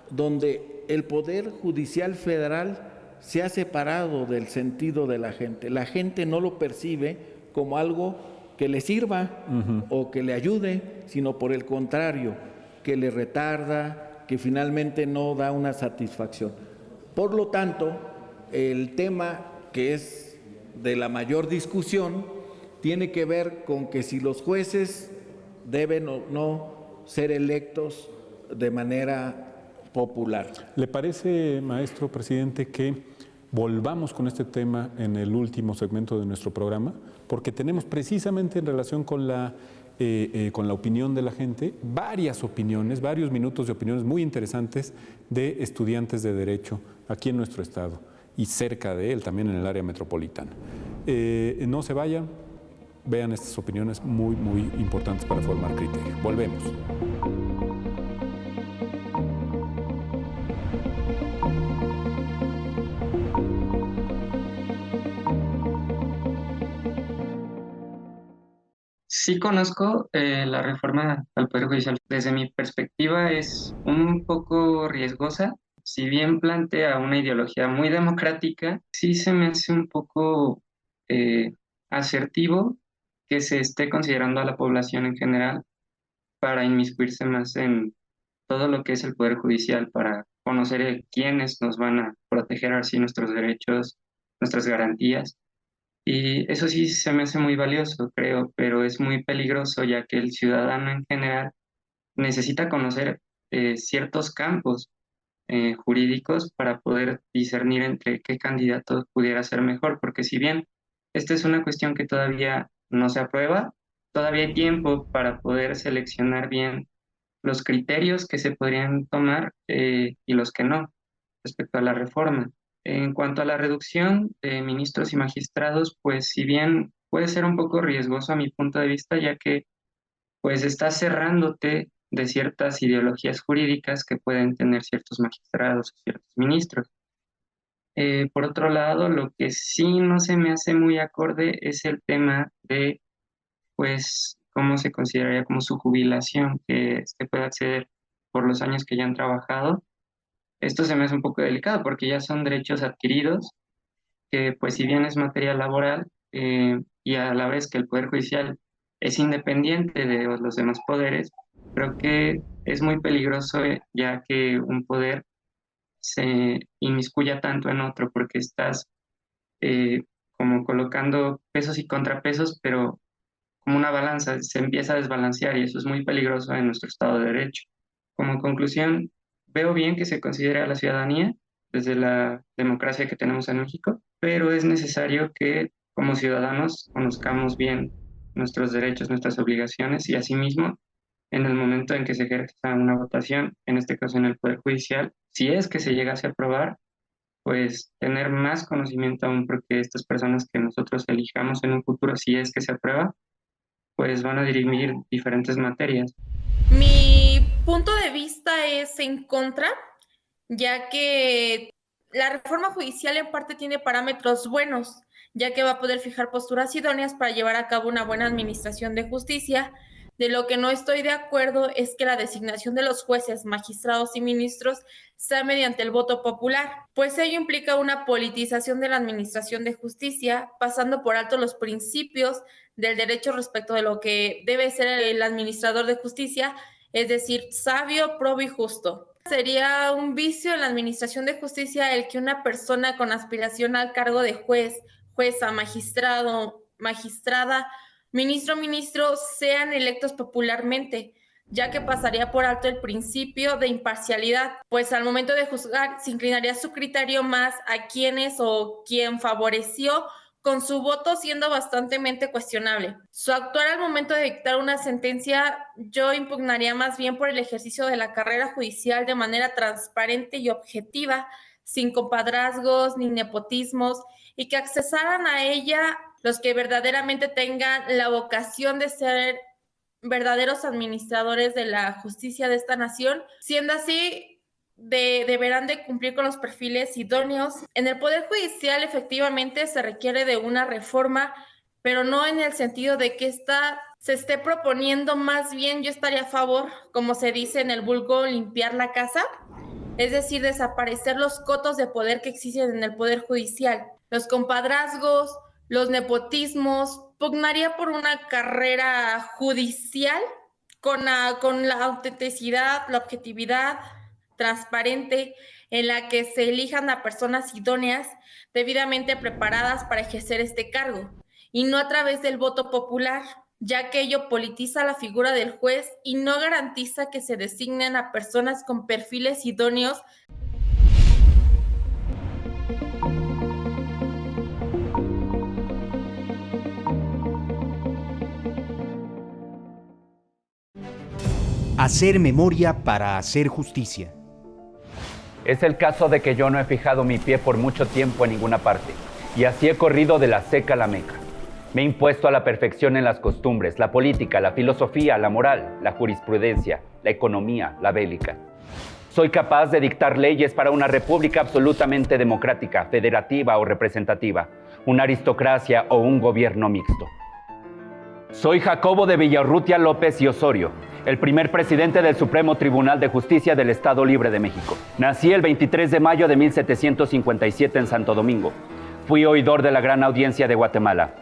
donde el Poder Judicial Federal se ha separado del sentido de la gente. La gente no lo percibe como algo que le sirva o que le ayude, sino por el contrario, que le retarda, que finalmente no da una satisfacción. Por lo tanto, el tema que es de la mayor discusión tiene que ver con que si los jueces deben o no ser electos de manera popular. ¿Le parece, maestro presidente, que volvamos con este tema en el último segmento de nuestro programa? Porque tenemos precisamente en relación con la opinión de la gente, varias opiniones, varios minutos de opiniones muy interesantes de estudiantes de Derecho aquí en nuestro estado y cerca de él, también en el área metropolitana. No se vayan, vean estas opiniones muy, muy importantes para formar criterio. Volvemos. Sí conozco la reforma al Poder Judicial. Desde mi perspectiva es un poco riesgosa. Si bien plantea una ideología muy democrática, sí se me hace un poco asertivo que se esté considerando a la población en general para inmiscuirse más en todo lo que es el Poder Judicial, para conocer quiénes nos van a proteger así nuestros derechos, nuestras garantías. Y eso sí se me hace muy valioso, creo, pero es muy peligroso, ya que el ciudadano en general necesita conocer ciertos campos jurídicos para poder discernir entre qué candidato pudiera ser mejor, porque si bien esta es una cuestión que todavía no se aprueba, todavía hay tiempo para poder seleccionar bien los criterios que se podrían tomar y los que no respecto a la reforma. En cuanto a la reducción de ministros y magistrados, pues si bien puede ser un poco riesgoso a mi punto de vista, ya que pues estás cerrándote de ciertas ideologías jurídicas que pueden tener ciertos magistrados o ciertos ministros. Por otro lado, lo que sí no se me hace muy acorde es el tema de, pues, cómo se consideraría como su jubilación, que se puede acceder por los años que ya han trabajado. Esto se me hace un poco delicado porque ya son derechos adquiridos, que pues si bien es materia laboral y a la vez que el Poder Judicial es independiente de los demás poderes, creo que es muy peligroso ya que un poder se inmiscuya tanto en otro, porque estás como colocando pesos y contrapesos, pero como una balanza, se empieza a desbalancear y eso es muy peligroso en nuestro Estado de Derecho. Como conclusión, veo bien que se considere a la ciudadanía desde la democracia que tenemos en México, pero es necesario que como ciudadanos conozcamos bien nuestros derechos, nuestras obligaciones y asimismo en el momento en que se ejerza una votación, en este caso en el Poder Judicial, si es que se llegase a aprobar, pues tener más conocimiento aún, porque estas personas que nosotros elijamos en un futuro, si es que se aprueba, pues van a dirimir diferentes materias. Mi punto de vista es en contra, ya que La reforma judicial en parte tiene parámetros buenos, ya que va a poder fijar posturas idóneas para llevar a cabo una buena administración de justicia. De lo que no estoy de acuerdo es que la designación de los jueces, magistrados y ministros sea mediante el voto popular, pues ello implica una politización de la administración de justicia, pasando por alto los principios del derecho respecto de lo que debe ser el administrador de justicia, es decir, sabio, probo y justo. Sería un vicio en la administración de justicia el que una persona con aspiración al cargo de juez, jueza, magistrado, magistrada, ministro sean electos popularmente, ya que pasaría por alto el principio de imparcialidad, pues al momento de juzgar se inclinaría su criterio más a quienes o quien favoreció con su voto, siendo bastante cuestionable. Su actuar al momento de dictar una sentencia, yo impugnaría más bien por el ejercicio de la carrera judicial de manera transparente y objetiva, sin compadrazgos ni nepotismos, y que accesaran a ella los que verdaderamente tengan la vocación de ser verdaderos administradores de la justicia de esta nación. Siendo así, deberán de cumplir con los perfiles idóneos. En el Poder Judicial efectivamente se requiere de una reforma, pero no en el sentido de que esta se esté proponiendo. Más bien yo estaría a favor, como se dice en el vulgo, limpiar la casa, es decir, desaparecer los cotos de poder que existen en el Poder Judicial, los compadrazgos, los nepotismos. Pugnaría por una carrera judicial con la autenticidad, la objetividad, transparente, en la que se elijan a personas idóneas, debidamente preparadas para ejercer este cargo, y no a través del voto popular, ya que ello politiza la figura del juez y no garantiza que se designen a personas con perfiles idóneos. Hacer memoria para hacer justicia. Es el caso de que yo no he fijado mi pie por mucho tiempo en ninguna parte, y así he corrido de la seca a la meca. Me he impuesto a la perfección en las costumbres, la política, la filosofía, la moral, la jurisprudencia, la economía, la bélica. Soy capaz de dictar leyes para una república absolutamente democrática, federativa o representativa, una aristocracia o un gobierno mixto. Soy Jacobo de Villarrutia López y Osorio, el primer presidente del Supremo Tribunal de Justicia del Estado Libre de México. Nací el 23 de mayo de 1757 en Santo Domingo. Fui oidor de la Gran Audiencia de Guatemala.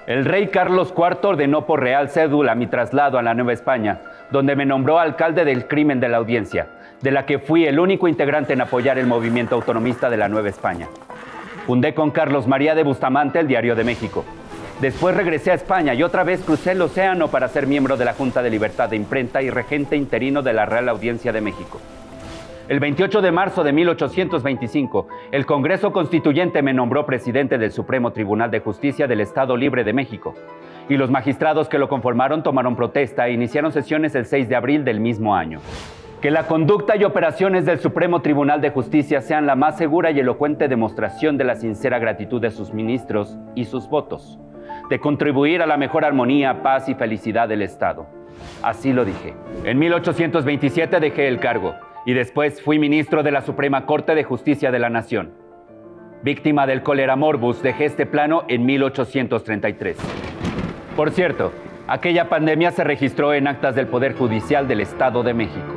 El rey Carlos IV ordenó por real cédula mi traslado a la Nueva España, donde me nombró alcalde del crimen de la audiencia, de la que fui el único integrante en apoyar el movimiento autonomista de la Nueva España. Fundé con Carlos María de Bustamante el Diario de México. Después regresé a España y otra vez crucé el océano para ser miembro de la Junta de Libertad de Imprenta y regente interino de la Real Audiencia de México. El 28 de marzo de 1825, el Congreso Constituyente me nombró presidente del Supremo Tribunal de Justicia del Estado Libre de México, y los magistrados que lo conformaron tomaron protesta e iniciaron sesiones el 6 de abril del mismo año. Que la conducta y operaciones del Supremo Tribunal de Justicia sean la más segura y elocuente demostración de la sincera gratitud de sus ministros y sus votos, de contribuir a la mejor armonía, paz y felicidad del Estado. Así lo dije. En 1827 dejé el cargo y después fui ministro de la Suprema Corte de Justicia de la Nación. Víctima del cólera morbus, dejé este plano en 1833. Por cierto, aquella pandemia se registró en actas del Poder Judicial del Estado de México.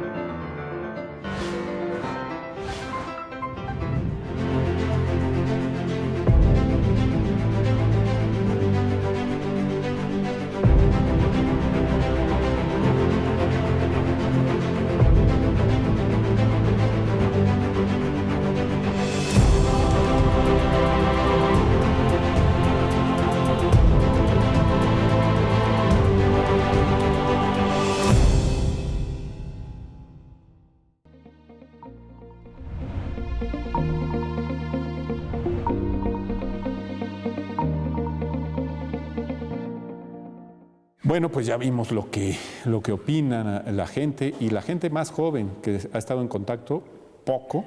Bueno, pues ya vimos lo que opina la gente, y la gente más joven que ha estado en contacto poco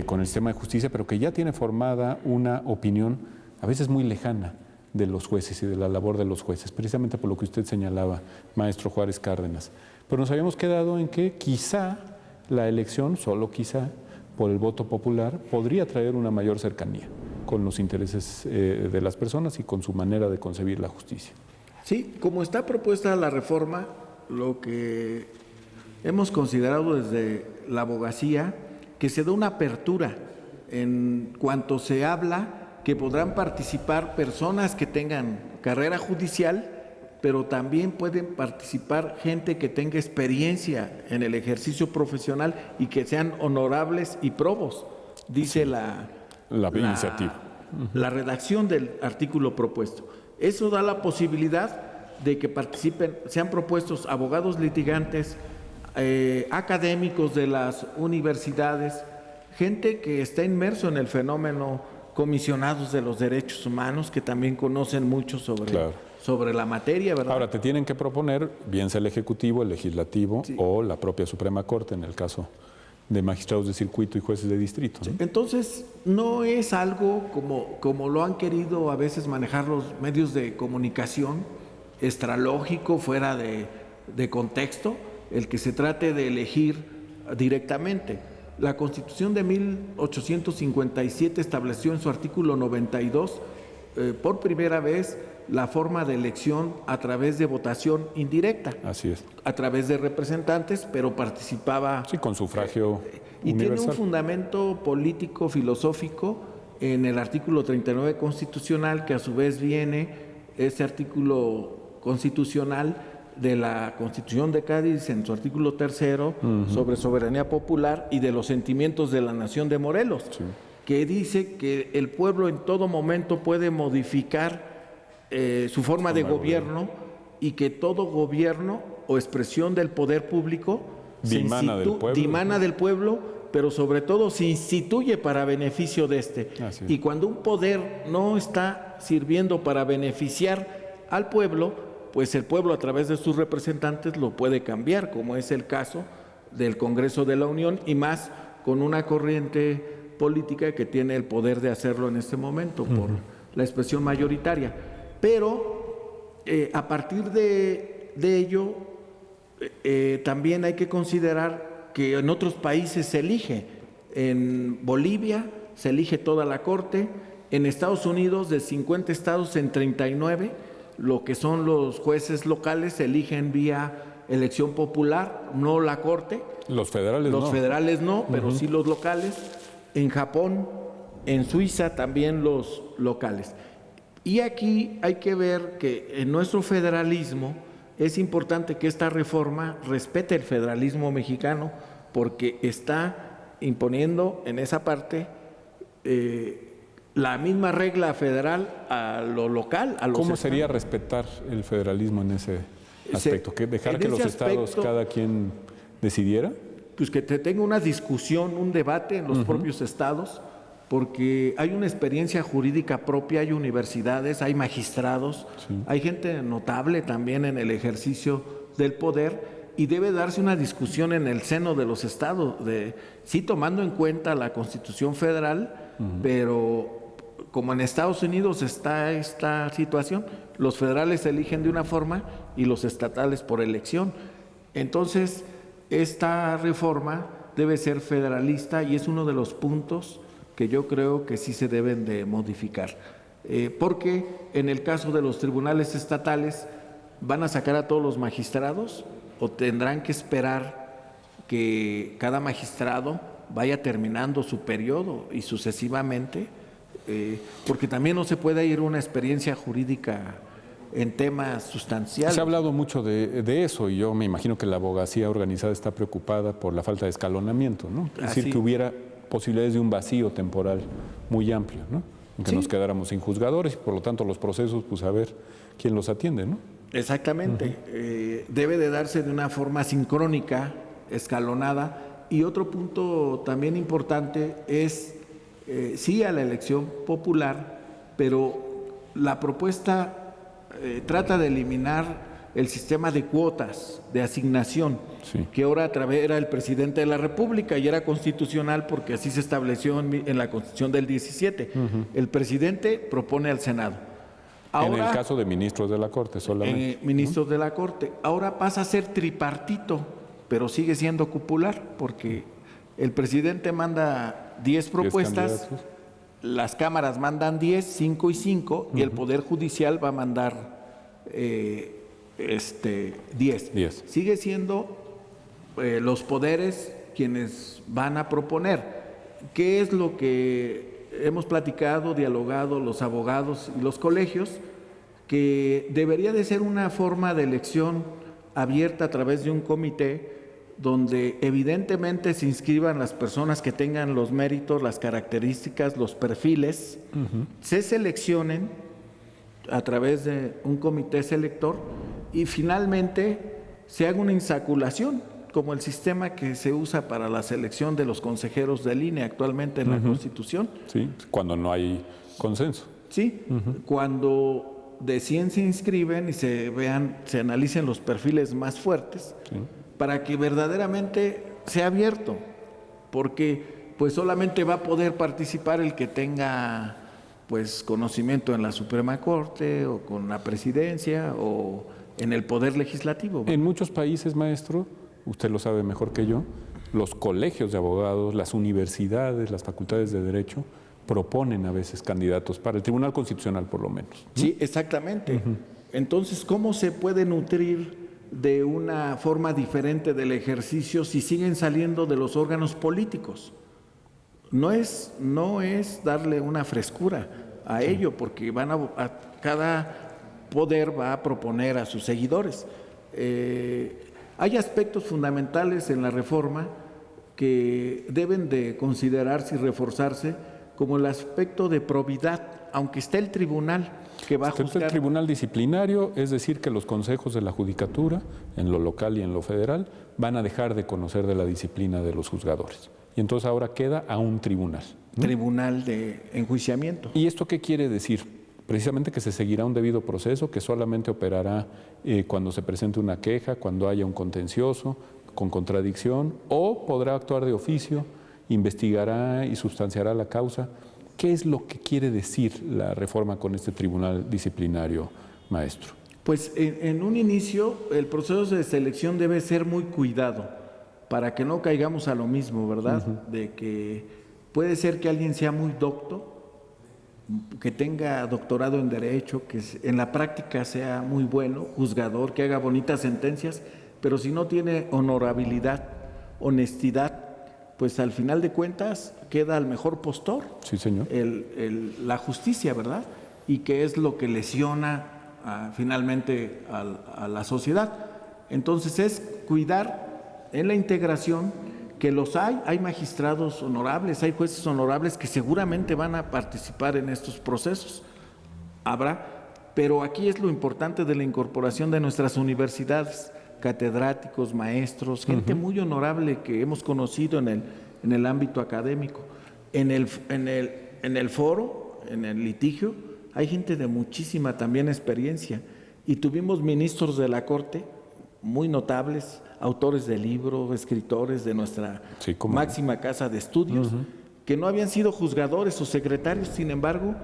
con el sistema de justicia, pero que ya tiene formada una opinión a veces muy lejana de los jueces y de la labor de los jueces, precisamente por lo que usted señalaba, maestro Juárez Cárdenas. Pero nos habíamos quedado en que quizá la elección, solo quizá, por el voto popular podría traer una mayor cercanía con los intereses de las personas y con su manera de concebir la justicia. Sí, como está propuesta la reforma, lo que hemos considerado desde la abogacía, que se da una apertura en cuanto se habla que podrán participar personas que tengan carrera judicial, pero también pueden participar gente que tenga experiencia en el ejercicio profesional y que sean honorables y probos, dice la iniciativa. La redacción del artículo propuesto. Eso da la posibilidad de que participen, sean propuestos abogados litigantes, académicos de las universidades, gente que está inmerso en el fenómeno, comisionados de los derechos humanos, que también conocen mucho sobre la materia, ¿verdad? Ahora, te tienen que proponer, bien sea el Ejecutivo, el Legislativo o la propia Suprema Corte, en el caso de magistrados de circuito y jueces de distrito, ¿no? Entonces, no es algo como lo han querido a veces manejar los medios de comunicación, extralógico, fuera de contexto, el que se trate de elegir directamente. La Constitución de 1857 estableció en su artículo 92, por primera vez, la forma de elección a través de votación indirecta. Así es. A través de representantes, pero participaba... Sí, con sufragio y universal. Tiene un fundamento político, filosófico, en el artículo 39 constitucional, que a su vez viene ese artículo constitucional de la Constitución de Cádiz, en su artículo 3, sobre soberanía popular y de los sentimientos de la nación de Morelos, que dice que el pueblo en todo momento puede modificar su forma de gobierno y que todo gobierno o expresión del poder público dimana del pueblo, pero sobre todo se instituye para beneficio de este. Y cuando un poder no está sirviendo para beneficiar al pueblo, pues el pueblo a través de sus representantes lo puede cambiar, como es el caso del Congreso de la Unión, y más con una corriente política que tiene el poder de hacerlo en este momento por la expresión mayoritaria. Pero a partir de ello, también hay que considerar que en otros países se elige. En Bolivia se elige toda la Corte, en Estados Unidos de 50 estados en 39, lo que son los jueces locales se eligen vía elección popular, no la Corte. Los federales no. Los federales no, pero sí los locales. En Japón, en Suiza también los locales. Y aquí hay que ver que en nuestro federalismo es importante que esta reforma respete el federalismo mexicano, porque está imponiendo en esa parte la misma regla federal a lo local, a los ¿Cómo estados. sería respetar el federalismo en ese aspecto? ¿Que dejar que los estados cada quien decidiera? Pues que te tenga una discusión, un debate en los propios estados, porque hay una experiencia jurídica propia, hay universidades, hay magistrados, hay gente notable también en el ejercicio del poder, y debe darse una discusión en el seno de los estados, sí tomando en cuenta la Constitución Federal, pero como en Estados Unidos está esta situación, los federales se eligen de una forma y los estatales por elección. Entonces, esta reforma debe ser federalista y es uno de los puntos que yo creo que sí se deben de modificar. Porque en el caso de los tribunales estatales, ¿van a sacar a todos los magistrados o tendrán que esperar que cada magistrado vaya terminando su periodo y sucesivamente? Porque también no se puede ir una experiencia jurídica en temas sustanciales. Se ha hablado mucho de eso, y yo me imagino que la abogacía organizada está preocupada por la falta de escalonamiento, ¿no? Es decir, que hubiera posibilidades de un vacío temporal muy amplio, ¿no? En que nos quedáramos sin juzgadores y por lo tanto los procesos, pues a ver quién los atiende, ¿no? Exactamente. Debe de darse de una forma sincrónica, escalonada. Y otro punto también importante es, sí a la elección popular, pero la propuesta trata de eliminar el sistema de cuotas, de asignación, que ahora era el presidente de la República y era constitucional porque así se estableció en la Constitución del 17. El presidente propone al Senado. Ahora, en el caso de ministros de la Corte solamente. Ministros de la Corte. Ahora pasa a ser tripartito, pero sigue siendo cupular porque El presidente manda 10 propuestas, las cámaras mandan 10, 5 y 5, y el Poder Judicial va a mandar 10. Sigue siendo los poderes quienes van a proponer. ¿Qué es lo que hemos platicado, dialogado los abogados y los colegios? Que debería de ser una forma de elección abierta a través de un comité donde evidentemente se inscriban las personas que tengan los méritos, las características, los perfiles, se seleccionen a través de un comité selector y finalmente se haga una insaculación, como el sistema que se usa para la selección de los consejeros del INE actualmente en la Constitución. Sí, cuando no hay consenso. Sí, cuando de 100 se inscriben y se analicen los perfiles más fuertes, para que verdaderamente sea abierto, porque pues solamente va a poder participar el que tenga pues conocimiento en la Suprema Corte o con la presidencia o en el Poder Legislativo. En muchos países, maestro, usted lo sabe mejor que yo, los colegios de abogados, las universidades, las facultades de Derecho proponen a veces candidatos para el Tribunal Constitucional, por lo menos, ¿no? Sí, exactamente. Entonces, ¿cómo se puede nutrir de una forma diferente del ejercicio si siguen saliendo de los órganos políticos? No es darle una frescura a ello, porque cada poder va a proponer a sus seguidores. Hay aspectos fundamentales en la reforma que deben de considerarse y reforzarse, como el aspecto de probidad, aunque esté el tribunal que va a juzgar. El tribunal disciplinario, es decir, que los consejos de la judicatura, en lo local y en lo federal, van a dejar de conocer de la disciplina de los juzgadores. Y entonces ahora queda a un tribunal, ¿no? Tribunal de enjuiciamiento. ¿Y esto qué quiere decir? Precisamente que se seguirá un debido proceso, que solamente operará cuando se presente una queja, cuando haya un contencioso con contradicción, o podrá actuar de oficio, investigará y sustanciará la causa. ¿Qué es lo que quiere decir la reforma con este tribunal disciplinario, maestro? Pues en un inicio el proceso de selección debe ser muy cuidado para que no caigamos a lo mismo, ¿verdad? De que puede ser que alguien sea muy docto, que tenga doctorado en Derecho, que en la práctica sea muy bueno, juzgador, que haga bonitas sentencias, pero si no tiene honorabilidad, honestidad, pues al final de cuentas queda al mejor postor. Sí, señor. La justicia, ¿verdad? Y que es lo que lesiona finalmente a la sociedad. Entonces es cuidar en la integración que hay magistrados honorables, hay jueces honorables que seguramente van a participar en estos procesos. Habrá, pero aquí es lo importante de la incorporación de nuestras universidades, catedráticos, maestros, gente muy honorable que hemos conocido en el ámbito académico. En el foro, en el litigio, hay gente de muchísima también experiencia. Y tuvimos ministros de la Corte muy notables, autores de libros, escritores de nuestra máxima casa de estudios, que no habían sido juzgadores o secretarios, sin embargo,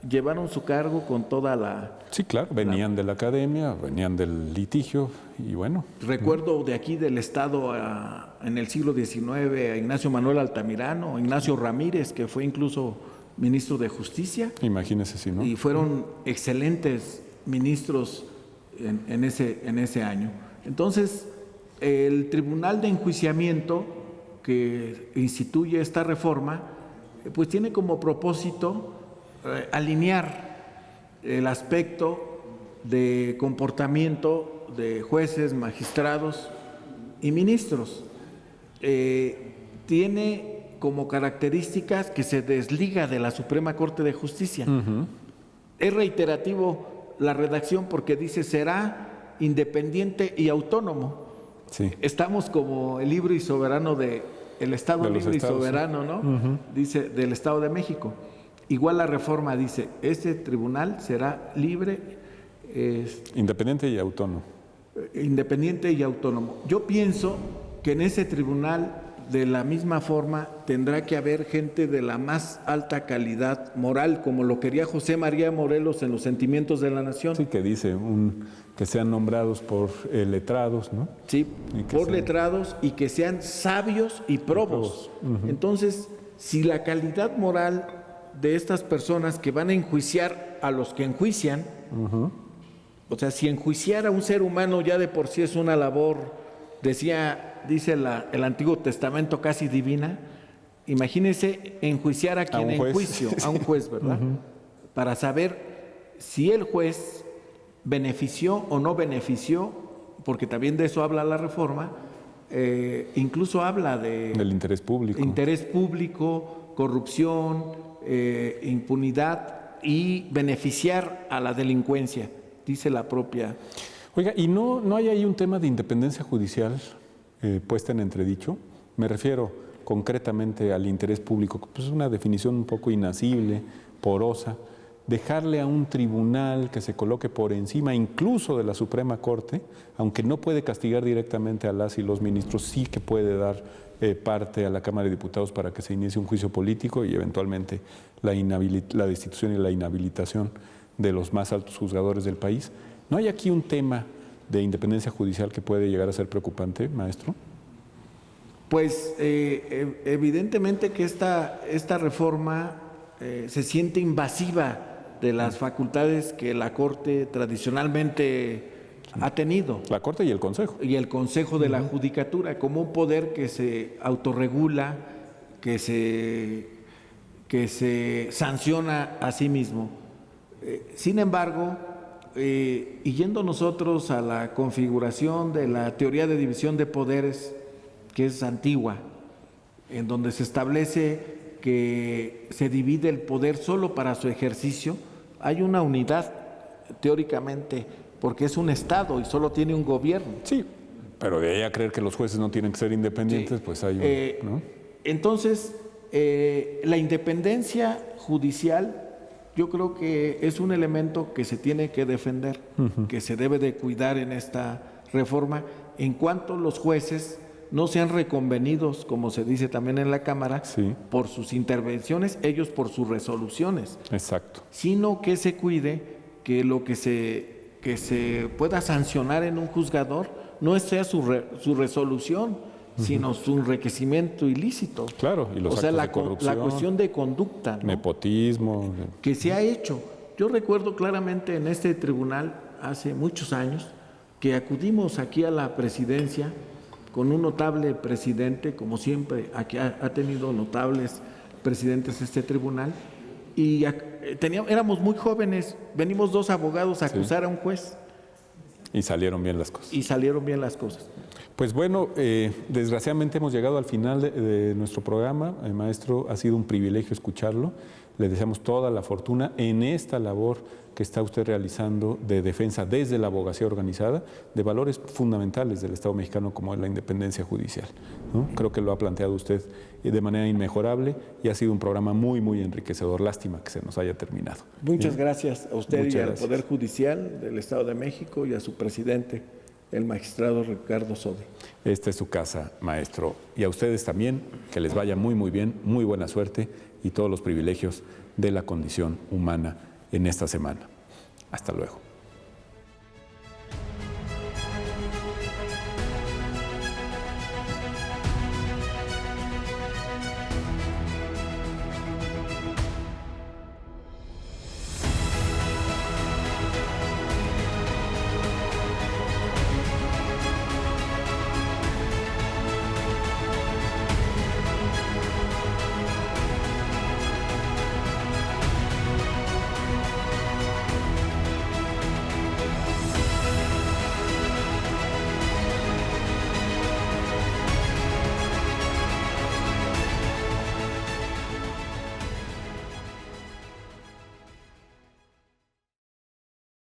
llevaron su cargo con toda la... Sí, claro, venían de la academia, venían del litigio y bueno. Recuerdo de aquí del Estado en el siglo XIX a Ignacio Manuel Altamirano, Ignacio Ramírez, que fue incluso ministro de Justicia. Imagínese si no. Y fueron excelentes ministros en ese año. Entonces, el Tribunal de Enjuiciamiento que instituye esta reforma, pues tiene como propósito alinear el aspecto de comportamiento de jueces, magistrados y ministros. Tiene como características que se desliga de la Suprema Corte de Justicia. Es reiterativo la redacción porque dice será independiente y autónomo. Sí. Estamos como el libre y soberano el Estado libre y soberano, ¿no? Dice del Estado de México. Igual la reforma dice, este tribunal será libre, independiente y autónomo. Independiente y autónomo. Yo pienso que en ese tribunal de la misma forma tendrá que haber gente de la más alta calidad moral, como lo quería José María Morelos en Los Sentimientos de la Nación. Sí, que dice que sean nombrados por letrados, ¿no? Sí, por letrados y que sean sabios y probos. Entonces, si la calidad moral de estas personas que van a enjuiciar a los que enjuician, o sea, si enjuiciar a un ser humano ya de por sí es una labor, dice el Antiguo Testamento, casi divina, imagínense enjuiciar a quien enjuicio, a un juez, ¿verdad? Para saber si el juez benefició o no benefició, porque también de eso habla la reforma, incluso habla del interés público. Interés público, corrupción, impunidad y beneficiar a la delincuencia, dice la propia. Oiga, ¿y no hay ahí un tema de independencia judicial puesta en entredicho? Me refiero concretamente al interés público, pues es una definición un poco inasible, porosa. Dejarle a un tribunal que se coloque por encima incluso de la Suprema Corte, aunque no puede castigar directamente a las y los ministros, sí que puede dar parte a la Cámara de Diputados para que se inicie un juicio político y eventualmente la destitución y la inhabilitación de los más altos juzgadores del país. ¿No hay aquí un tema de independencia judicial que puede llegar a ser preocupante, maestro? Pues evidentemente que esta reforma se siente invasiva de las facultades que la Corte tradicionalmente ha tenido. La Corte y el Consejo. Y el Consejo de la Judicatura, como un poder que se autorregula, que se sanciona a sí mismo. Sin embargo, y yendo nosotros a la configuración de la teoría de división de poderes, que es antigua, en donde se establece que se divide el poder solo para su ejercicio, hay una unidad teóricamente, porque es un Estado y solo tiene un gobierno. Sí, pero de ahí a creer que los jueces no tienen que ser independientes, sí. Pues hay un... ¿no? Entonces, la independencia judicial yo creo que es un elemento que se tiene que defender, que se debe de cuidar en esta reforma, en cuanto los jueces no sean reconvenidos, como se dice también en la Cámara, sí, por sus intervenciones, ellos por sus resoluciones. Exacto. Sino que se cuide que lo que se pueda sancionar en un juzgador no sea su resolución, sino su enriquecimiento ilícito. Claro, y los actos de corrupción, la cuestión de conducta, ¿no? Nepotismo. Que se ha hecho. Yo recuerdo claramente en este tribunal, hace muchos años, que acudimos aquí a la presidencia con un notable presidente, como siempre, aquí ha tenido notables presidentes este tribunal, y éramos muy jóvenes, venimos 2 abogados a acusar a un juez. Y salieron bien las cosas. Y salieron bien las cosas. Pues bueno, desgraciadamente hemos llegado al final de nuestro programa. Maestro, ha sido un privilegio escucharlo. Le deseamos toda la fortuna en esta labor que está usted realizando de defensa desde la abogacía organizada de valores fundamentales del Estado mexicano como es la independencia judicial, ¿no? Creo que lo ha planteado usted de manera inmejorable y ha sido un programa muy, muy enriquecedor. Lástima que se nos haya terminado. Muchas gracias a usted y al Poder Judicial del Estado de México y a su presidente, el magistrado Ricardo Sodi. Esta es su casa, maestro. Y a ustedes también, que les vaya muy, muy bien, muy buena suerte y todos los privilegios de la condición humana en esta semana. Hasta luego.